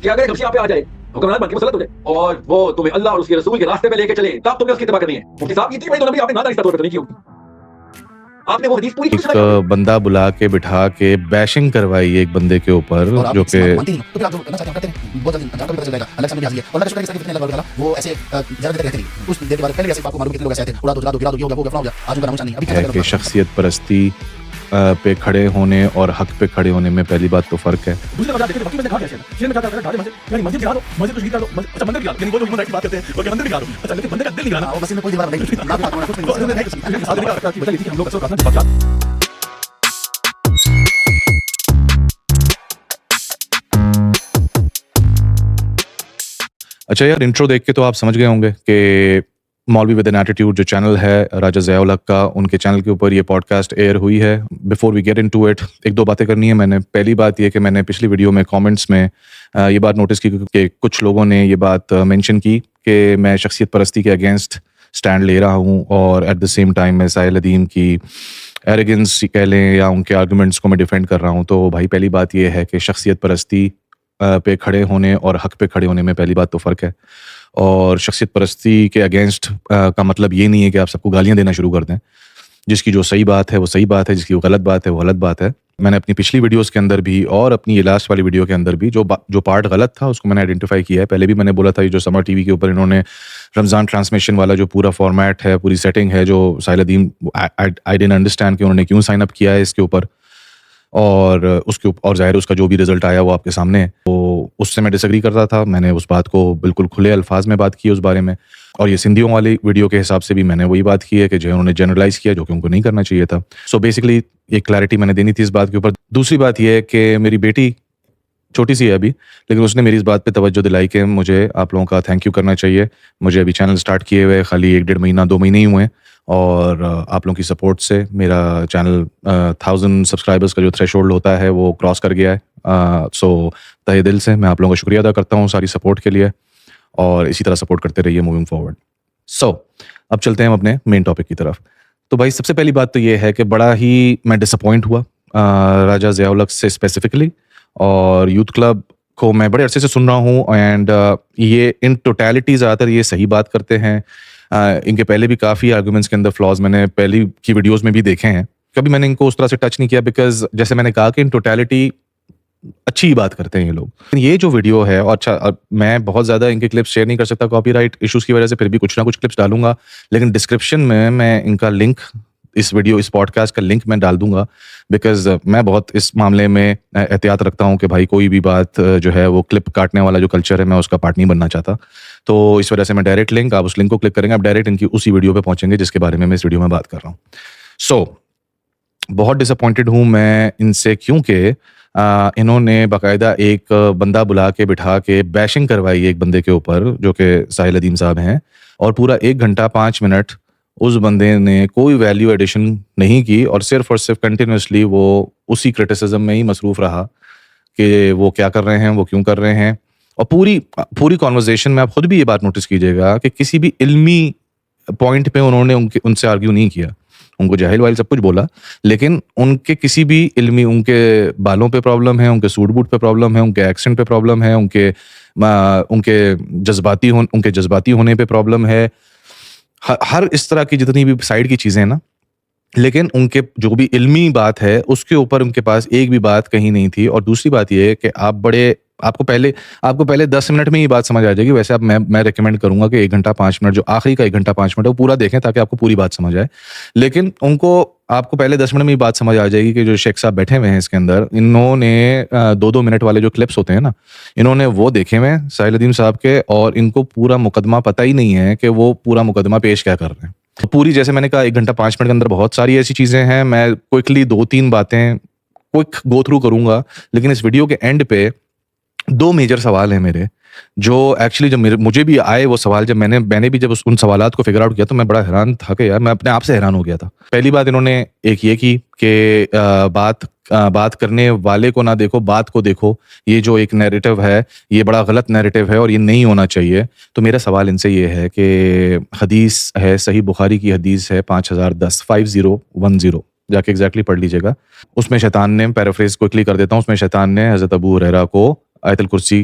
کہ اگر کبھی آپ پہ آ جائے حکمران بن کے مسلط ہو جائے اور وہ تمہیں اللہ اور اس کے رسول کے راستے پہ لے کے چلے تب تم نے اس کی اتباع کرنی ہے. مفتی صاحب اتنی بڑی تو نبی آپ نے نادانستہ طور پہ تو نہیں کی ہوگی. آپ نے وہ حدیث پوری ایک بندہ بلا کے بٹھا کے بیشنگ کروائی ایک بندے کے اوپر جو کہ کہ شخصیت پرستی پہ کھڑے ہونے اور حق پہ کھڑے ہونے میں پہلی بات تو فرق ہے. اچھا یار انٹرو دیکھ کے تو آپ سمجھ گئے ہوں گے کہ مولوی ود این ایٹیٹیوڈ جو چینل ہے راجہ ضیاء الحق کا، ان کے چینل کے اوپر یہ پوڈ کاسٹ ایئر ہوئی ہے. Before we get into it ایک دو باتیں کرنی ہے میں نے. پہلی بات یہ کہ میں نے پچھلی ویڈیو میں کامنٹس میں یہ بات نوٹس کی کہ کچھ لوگوں نے یہ بات مینشن کی کہ میں شخصیت پرستی کے اگینسٹ اسٹینڈ لے رہا ہوں اور ایٹ دا سیم ٹائم میں ساحل ندیم کی ایروگنس کہہ لیں یا ان کے آرگومنٹس کو میں ڈیفینڈ کر رہا ہوں. تو بھائی پہلی بات یہ ہے کہ شخصیت پرستی پہ کھڑے ہونے اور حق پہ کھڑے ہونے میں پہلی بات تو فرق ہے. اور شخصیت پرستی کے اگینسٹ کا مطلب یہ نہیں ہے کہ آپ سب کو گالیاں دینا شروع کر دیں. جس کی جو صحیح بات ہے وہ صحیح بات ہے، جس کی وہ غلط بات ہے وہ غلط بات ہے. میں نے اپنی پچھلی ویڈیوز کے اندر بھی اور اپنی یہ لاسٹ والی ویڈیو کے اندر بھی جو پارٹ غلط تھا اس کو میں نے آئیڈینٹیفائی کیا ہے. پہلے بھی میں نے بولا تھا یہ جو سمر ٹی وی کے اوپر انہوں نے رمضان ٹرانسمیشن والا جو پورا فارمیٹ ہے، پوری سیٹنگ ہے، جو ساحل ندیم آئی ڈنٹ انڈرسٹینڈ کہ انہوں نے کیوں سائن اپ کیا ہے اس کے اوپر، اور اس کے اور ظاہر اس کا جو بھی رزلٹ آیا وہ آپ کے سامنے ہے. تو اس سے میں ڈس ایگری کرتا تھا. میں نے اس بات کو بالکل کھلے الفاظ میں بات کی اس بارے میں. اور یہ سندھیوں والی ویڈیو کے حساب سے بھی میں نے وہی بات کی ہے کہ جو انہوں نے جنرلائز کیا جو کہ ان کو نہیں کرنا چاہیے تھا. سو بیسکلی ایک کلیئرٹی میں نے دینی تھی اس بات کے اوپر. دوسری بات یہ ہے کہ میری بیٹی چھوٹی سی ہے ابھی، لیکن اس نے میری اس بات پہ توجہ دلائی کہ مجھے آپ لوگوں کا تھینک یو کرنا چاہیے. مجھے ابھی چینل سٹارٹ کیے ہوئے خالی 1-1.5 مہینہ 2 مہینے ہی ہوئے ہیں، اور آپ لوگوں کی سپورٹ سے میرا چینل 1000 سبسکرائبرز کا جو تھریش ہولڈ ہوتا ہے وہ کراس کر گیا ہے. سو تہہ دل سے میں آپ لوگوں کا شکریہ ادا کرتا ہوں ساری سپورٹ کے لیے، اور اسی طرح سپورٹ کرتے رہیے موونگ فارورڈ. سو اب چلتے ہیں ہم اپنے مین ٹاپک کی طرف. تو بھائی سب سے پہلی بات تو یہ ہے کہ بڑا ہی میں ڈس اپوائنٹ ہوا راجہ ضیاء الحق سے اسپیسیفکلی، اور یوتھ کلب کو میں بڑے عرصے سے سن رہا ہوں. اینڈ یہ ان ٹوٹیلٹی زیادہ تر یہ صحیح بات کرتے ہیں. ان کے پہلے بھی کافی آرگومنٹس کے اندر فلاز میں نے پہلی کی ویڈیوز میں بھی دیکھے ہیں. کبھی میں نے ان کو اس طرح سے ٹچ نہیں کیا بیکاز جیسے میں نے کہا کہ ان ٹوٹیلٹی اچھی بات کرتے ہیں یہ لوگ. یہ جو ویڈیو ہے، اور اچھا میں بہت زیادہ ان کے کلپس شیئر نہیں کر سکتا کاپی رائٹ ایشوز کی وجہ سے، پھر بھی کچھ نہ کچھ کلپس ڈالوں گا، لیکن ڈسکرپشن میں ان کا لنک، اس پوڈ کاسٹ کا لنک میں ڈال دوں گا بیکاز میں بہت اس معاملے میں احتیاط رکھتا ہوں کہ بھائی کوئی بھی بات جو ہے وہ کلپ کاٹنے والا جو کلچر ہے میں اس کا پارٹ نہیں بننا چاہتا. تو اس وجہ سے میں ڈائریکٹ لنک، آپ اس لنک کو کلک کریں گے آپ ڈائریکٹ ان کی اسی ویڈیو پہ پہنچیں گے جس کے بارے میں اس ویڈیو میں بات کر رہا ہوں. سو بہت ڈس اپوائنٹڈ ہوں میں ان سے، کیونکہ انہوں نے باقاعدہ ایک بندہ بلا کے بٹھا کے بیشنگ کروائی ایک بندے کے اوپر جو کہ ساحل ندیم صاحب ہیں، اور پورا 1 گھنٹہ 5 منٹ اس بندے نے کوئی ویلیو ایڈیشن نہیں کی، اور صرف کنٹینیوسلی وہ اسی کرٹیسزم میں ہی مصروف رہا کہ وہ کیا کر رہے ہیں، وہ کیوں کر رہے ہیں. اور پوری کانورزیشن میں آپ خود بھی یہ بات نوٹس کیجیے گا کہ کسی بھی علمی پوائنٹ پہ انہوں نے ان سے آرگیو نہیں کیا. ان کو جاہل وائل سب کچھ بولا، لیکن ان کے کسی بھی علمی، ان کے بالوں پہ پرابلم ہے، ان کے سوٹ بوٹ پہ پرابلم ہے، ان کے ایکسنٹ پہ پرابلم ہے، ان کے جذباتی ہونے پہ پرابلم ہے، ہر اس طرح کی جتنی بھی سائڈ کی چیزیں ہیں نا، لیکن ان کے جو بھی علمی بات ہے اس کے اوپر ان کے پاس ایک بھی بات کہیں نہیں تھی. اور دوسری بات یہ ہے کہ آپ کو پہلے 10 منٹ میں یہ بات سمجھ آ جائے گی. ویسے اب میں ریکمینڈ کروں گا کہ 1 گھنٹہ 5 منٹ جو آخری کا 1 گھنٹہ 5 منٹ ہے وہ پورا دیکھیں تاکہ آپ کو پوری بات سمجھ آئے. لیکن آپ کو پہلے 10 منٹ میں یہ بات سمجھ آ جائے گی کہ جو شیخ صاحب بیٹھے ہوئے ہیں اس کے اندر، انہوں نے 2 منٹ والے جو کلپس ہوتے ہیں نا، انہوں نے وہ دیکھے ہوئے ہیں ساحل ندیم صاحب کے، اور ان کو پورا مقدمہ پتہ ہی نہیں ہے کہ وہ پورا مقدمہ پیش کیا کر رہے ہیں. پوری جیسے میں نے کہا 1 گھنٹہ 5 منٹ کے اندر بہت ساری ایسی چیزیں ہیں. میں کوئکلی 2-3 باتیں کوئک گو تھرو کروں گا، لیکن اس ویڈیو کے اینڈ پہ 2 میجر سوال ہیں میرے، جو ایکچولی جب مجھے بھی آئے وہ سوال، جب میں نے بھی جب ان سوالات کو فگر آؤٹ کیا تو میں بڑا حیران تھا کہ یار میں اپنے آپ سے حیران ہو گیا تھا. پہلی بات انہوں نے ایک یہ کی کہ بات کرنے والے کو نہ دیکھو، بات کو دیکھو. یہ جو ایک نیریٹو ہے یہ بڑا غلط نیریٹو ہے اور یہ نہیں ہونا چاہیے. تو میرا سوال ان سے یہ ہے کہ حدیث ہے، صحیح بخاری کی حدیث ہے 5010 جا کے ایگزیکٹلی پڑھ لیجیے گا. اس میں شیطان نے، پیرافریز کوئکلی کر دیتا ہوں، اس میں شیطان نے حضرت ابو ہریرہ کو آیت الکرسی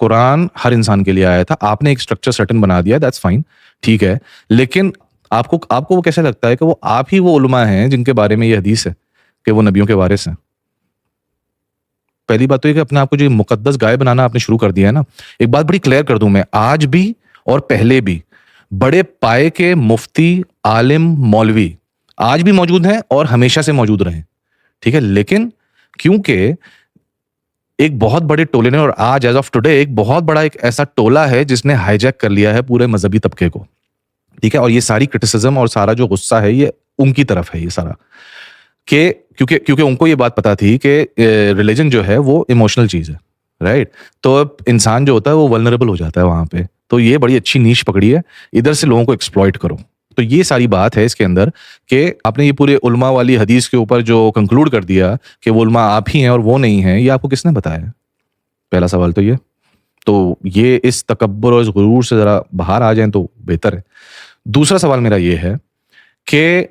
قرآن ہر انسان کے لیے آیا تھا, آپ نے ایک اسٹرکچر سرٹن بنا دیا, دیٹس فائن, ٹھیک ہے, لیکن آپ کو وہ کیسے لگتا ہے کہ وہ آپ ہی وہ علماء ہیں جن کے بارے میں یہ حدیث ہے کہ وہ نبیوں کے وارث ہیں؟ پہلی بات تو یہ کہ اپنے آپ کو جو مقدس گائے بنانا آپ نے شروع کر دیا ہے نا. ایک بات بڑی کلیئر کر دوں میں, آج بھی اور پہلے بھی بڑے پائے کے مفتی, عالم, مولوی آج بھی موجود ہیں اور ہمیشہ سے موجود رہے, ٹھیک ہے, لیکن کیونکہ ایک بہت بڑے ٹولے نے, اور آج ایز آف ٹوڈے ایک بہت بڑا ایک ایسا ٹولہ ہے جس نے ہائی جیک کر لیا ہے پورے مذہبی طبقے کو, ٹھیک ہے, اور یہ ساری کرٹیسزم اور سارا جو غصہ ہے یہ ان کی طرف ہے, یہ سارا کہ کیونکہ ان کو یہ بات پتا تھی کہ ریلیجن جو ہے وہ ایموشنل چیز ہے, رائٹ, تو اب انسان جو ہوتا ہے وہ ولنریبل ہو جاتا ہے وہاں پہ, تو یہ بڑی اچھی نیش پکڑی ہے, ادھر سے لوگوں کو ایکسپلوئٹ کرو. تو یہ ساری بات ہے اس کے اندر کہ آپ نے یہ پورے علماء والی حدیث کے اوپر جو کنکلوڈ کر دیا کہ وہ علماء آپ ہی ہیں اور وہ نہیں ہیں, یہ آپ کو کس نے بتایا؟ پہلا سوال تو یہ. تو یہ اس تکبر اور اس غرور سے ذرا باہر آ جائیں تو بہتر ہے. دوسرا سوال میرا یہ ہے کہ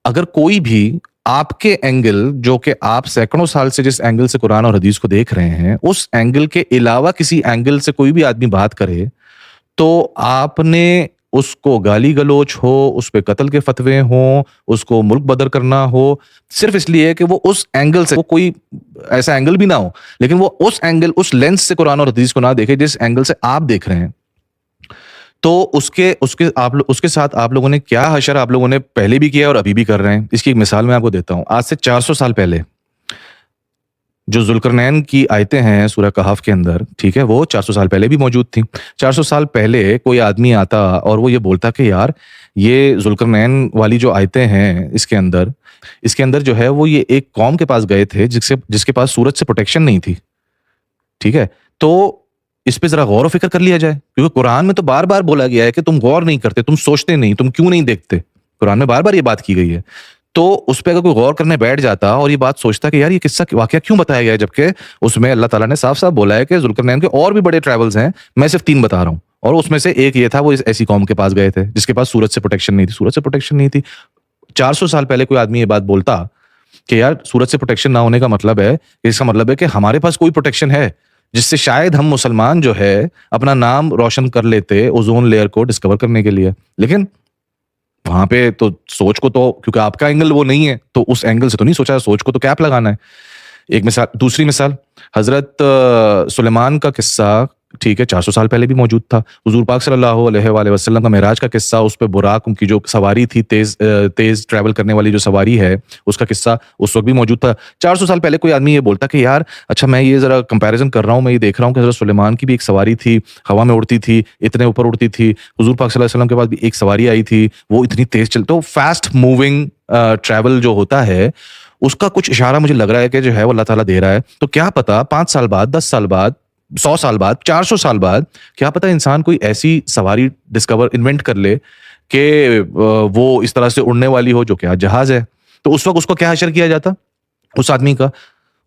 اگر کوئی بھی آپ کے اینگل, جو کہ آپ سینکڑوں سال سے جس اینگل سے قرآن اور حدیث کو دیکھ رہے ہیں, اس اینگل کے علاوہ کسی اینگل سے کوئی بھی آدمی بات کرے تو آپ نے اس کو گالی گلوچ ہو, اس پہ قتل کے فتوے ہوں, اس کو ملک بدر کرنا ہو, صرف اس لیے کہ وہ اس اینگل سے, وہ کوئی ایسا اینگل بھی نہ ہو لیکن وہ اس اینگل, اس لینس سے قرآن اور حدیث کو نہ دیکھے جس اینگل سے آپ دیکھ رہے ہیں, تو اس کے ساتھ آپ لوگوں نے کیا حشر آپ لوگوں نے پہلے بھی کیا اور ابھی بھی کر رہے ہیں. اس کی ایک مثال میں آپ کو دیتا ہوں. آج سے 400 سال پہلے جو ذوالقرنین کی آیتیں ہیں سورہ کہف کے اندر, ٹھیک ہے, وہ 400 سال پہلے بھی موجود تھیں. 400 سال پہلے کوئی آدمی آتا اور وہ یہ بولتا کہ یار یہ ذوالقرنین والی جو آیتیں ہیں اس کے اندر جو ہے وہ یہ ایک قوم کے پاس گئے تھے جس کے پاس سورج سے پروٹیکشن نہیں تھی, ٹھیک ہے, تو اس پہ ذرا غور و فکر کر لیا جائے, کیونکہ قرآن میں تو بار بار بولا گیا ہے کہ تم غور نہیں کرتے, تم سوچتے نہیں, تم کیوں نہیں دیکھتے. قرآن میں بار بار یہ بات کی گئی ہے. تو اس پہ اگر کوئی غور کرنے بیٹھ جاتا اور یہ بات سوچتا کہ یار یہ قصہ واقعہ کیوں بتایا گیا ہے, جبکہ اس میں اللہ تعالیٰ نے صاف صاف بولا ہے کہ ذوالقرنین کے اور بھی بڑے ٹریولز ہیں, میں صرف 3 بتا رہا ہوں, اور اس میں سے ایک یہ تھا وہ ایسی قوم کے پاس گئے تھے جس کے پاس سورج سے پروٹیکشن نہیں تھی. 400 سال پہلے کوئی آدمی یہ بات بولتا کہ یار سورج سے پروٹیکشن نہ ہونے کا مطلب ہے, اس کا مطلب ہے کہ ہمارے پاس کوئی پروٹیکشن ہے جس سے شاید ہم مسلمان جو ہے اپنا نام روشن کر لیتے اوزون لیئر کو ڈسکور کرنے کے لیے. لیکن وہاں پہ تو سوچ کو تو, کیونکہ آپ کا اینگل وہ نہیں ہے تو اس اینگل سے تو نہیں سوچا, سوچ کو تو کیپ لگانا ہے. ایک مثال. دوسری مثال, حضرت سلیمان کا قصہ, ٹھیک ہے, 400 سال پہلے بھی موجود تھا. حضور پاک صلی اللہ علیہ وآلہ وسلم کا معراج کا قصہ, اس پہ براق ان کی جو سواری تھی, تیز ٹریول کرنے والی جو سواری ہے, اس کا قصہ اس وقت بھی موجود تھا. 400 سال پہلے کوئی آدمی یہ بولتا کہ یار اچھا میں یہ ذرا کمپیریزن کر رہا ہوں, میں یہ دیکھ رہا ہوں کہ حضرت سلیمان کی بھی ایک سواری تھی, ہوا میں اڑتی تھی, اتنے اوپر اڑتی تھی. حضور پاک صلی اللہ علیہ وسلم کے پاس بھی ایک سواری آئی تھی, وہ اتنی تیز چلتی. تو فاسٹ موونگ ٹریول جو ہوتا ہے اس کا کچھ اشارہ مجھے لگ رہا ہے کہ جو ہے وہ اللہ تعالیٰ دے رہا ہے. تو کیا پتا 5 سال بعد, 10 سال بعد, 100 سال بعد, 400 سال بعد, کیا پتا انسان کوئی ایسی سواری انوینٹ کر لے کہ وہ اس طرح سے اڑنے والی ہو جو کہ جہاز ہے. تو اس وقت اس کو کیا حشر کیا جاتا اس آدمی کا؟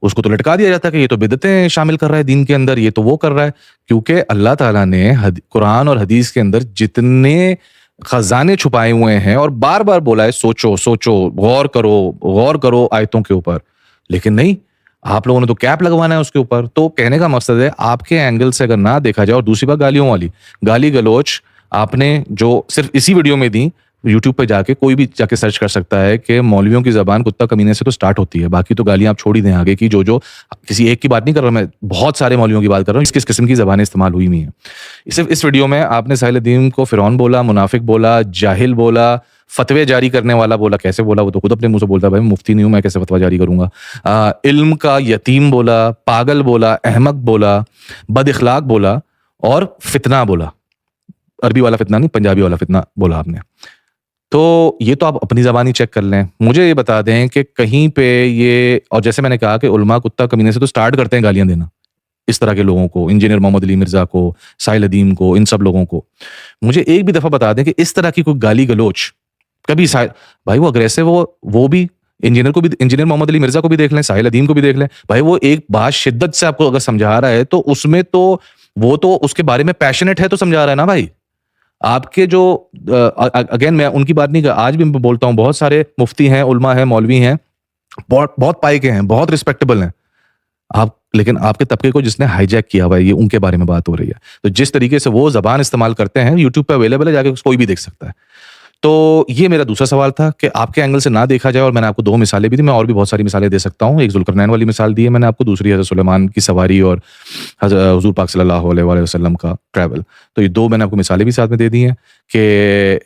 اس کو تو لٹکا دیا جاتا کہ یہ تو بدعتیں شامل کر رہا ہے دین کے اندر, یہ تو وہ کر رہا ہے. کیونکہ اللہ تعالیٰ نے قرآن اور حدیث کے اندر جتنے خزانے چھپائے ہوئے ہیں اور بار بار بولا ہے سوچو, غور کرو آیتوں کے اوپر, لیکن نہیں, آپ لوگوں نے تو کیپ لگوانا ہے اس کے اوپر. تو کہنے کا مقصد ہے آپ کے اینگل سے اگر نہ دیکھا جائے. اور دوسری بات, گالیوں والی گالی گلوچ آپ نے جو صرف اسی ویڈیو میں دی, یوٹیوب پہ جا کے کوئی بھی جا کے سرچ کر سکتا ہے کہ مولویوں کی زبان کتا کمینے سے تو سٹارٹ ہوتی ہے, باقی تو گالیاں آپ چھوڑ ہی دیں آگے کی. جو کسی ایک کی بات نہیں کر رہا میں, بہت سارے مولویوں کی بات کر رہا ہوں. کس قسم کی زبانیں استعمال ہوئی ہوئی ہیں. صرف اس ویڈیو میں آپ نے ساحل دین کو فرعون بولا, منافق بولا, جاہل بولا, فتوے جاری کرنے والا بولا. کیسے بولا؟ وہ تو خود اپنے منہ سے بولتا ہے, بھائی مفتی نہیں ہوں میں, کیسے فتویٰ جاری کروں گا. علم کا یتیم بولا, پاگل بولا, احمق بولا, بد اخلاق بولا, اور فتنہ بولا. عربی والا فتنہ نہیں, پنجابی والا فتنہ بولا آپ نے. تو یہ تو آپ اپنی زبانی چیک کر لیں. مجھے یہ بتا دیں کہ کہیں پہ یہ, اور جیسے میں نے کہا کہ علماء کتا کمینے سے تو سٹارٹ کرتے ہیں گالیاں دینا اس طرح کے لوگوں کو, انجینئر محمد علی مرزا کو, ساحل ادیم کو, ان سب لوگوں کو. مجھے ایک بھی دفعہ بتا دیں کہ اس طرح کی کوئی گالی گلوچ کبھی بھائی وہ اگریسو, وہ بھی انجینئر محمد علی مرزا کو بھی دیکھ لیں, ساحل ادیم کو بھی دیکھ لیں. بھائی وہ ایک بات شدت سے آپ کو اگر سمجھا رہا ہے تو اس میں تو وہ تو اس کے بارے میں پیشنیٹ ہے تو سمجھا رہا ہے نا بھائی. آپ کے جو اگین میں ان کی بات نہیں کر, آج بھی میں بولتا ہوں بہت سارے مفتی ہیں, علماء ہیں, مولوی ہیں, بہت پائے کے ہیں, بہت رسپیکٹیبل ہیں. آپ لیکن آپ کے طبقے کو جس نے ہائی جیک کیا ہوا ہے یہ ان کے بارے میں بات ہو رہی ہے. تو جس طریقے سے وہ زبان استعمال کرتے ہیں یوٹیوب پہ اویلیبل ہے, جا کے کوئی بھی دیکھ سکتا ہے. تو یہ میرا دوسرا سوال تھا کہ آپ کے اینگل سے نہ دیکھا جائے, اور میں نے آپ کو 2 مثالیں بھی دی, میں اور بھی بہت ساری مثالیں دے سکتا ہوں. ایک ذوالقرنین والی مثال دی ہے میں نے آپ کو, دوسری حضرت سلیمان کی سواری اور حضور پاک صلی اللہ علیہ وآلہ وسلم کا ٹریول. تو یہ 2 میں نے آپ کو مثالیں بھی ساتھ میں دے دی ہیں کہ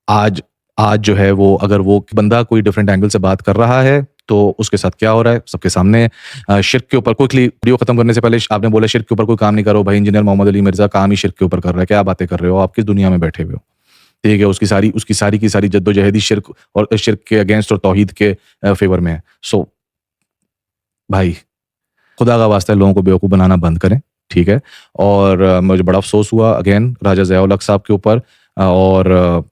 آج جو ہے وہ اگر وہ بندہ کوئی ڈفرینٹ اینگل سے بات کر رہا ہے تو اس کے ساتھ کیا ہو رہا ہے سب کے سامنے. شرک کے اوپر کوئکلی ویڈیو ختم کرنے سے پہلے آپ نے بولا شرک کے اوپر کوئی کام نہیں کرو بھائی, انجینئر محمد علی مرزا کام ہی شرک کے اوپر کر رہا ہے, کیا باتیں کر رہے ہو, آپ کس دنیا میں بیٹھے ہوئے ہو. ٹھیک ہے, اس کی ساری جد و جہدی شرک اور شرک کے اگینسٹ اور توحید کے فیور میں ہے. سو بھائی خدا کا واسطہ لوگوں کو بیوقوف بنانا بند کریں, ٹھیک ہے. اور مجھے بڑا افسوس ہوا اگین راجہ ضیاء الحق صاحب کے اوپر اور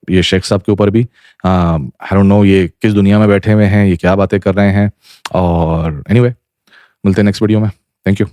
یہ شیخ صاحب کے اوپر بھی. آئی ڈونٹ نو یہ کس دنیا میں بیٹھے ہوئے ہیں, یہ کیا باتیں کر رہے ہیں. اور اینی وے ملتے ہیں نیکسٹ ویڈیو میں. Thank you.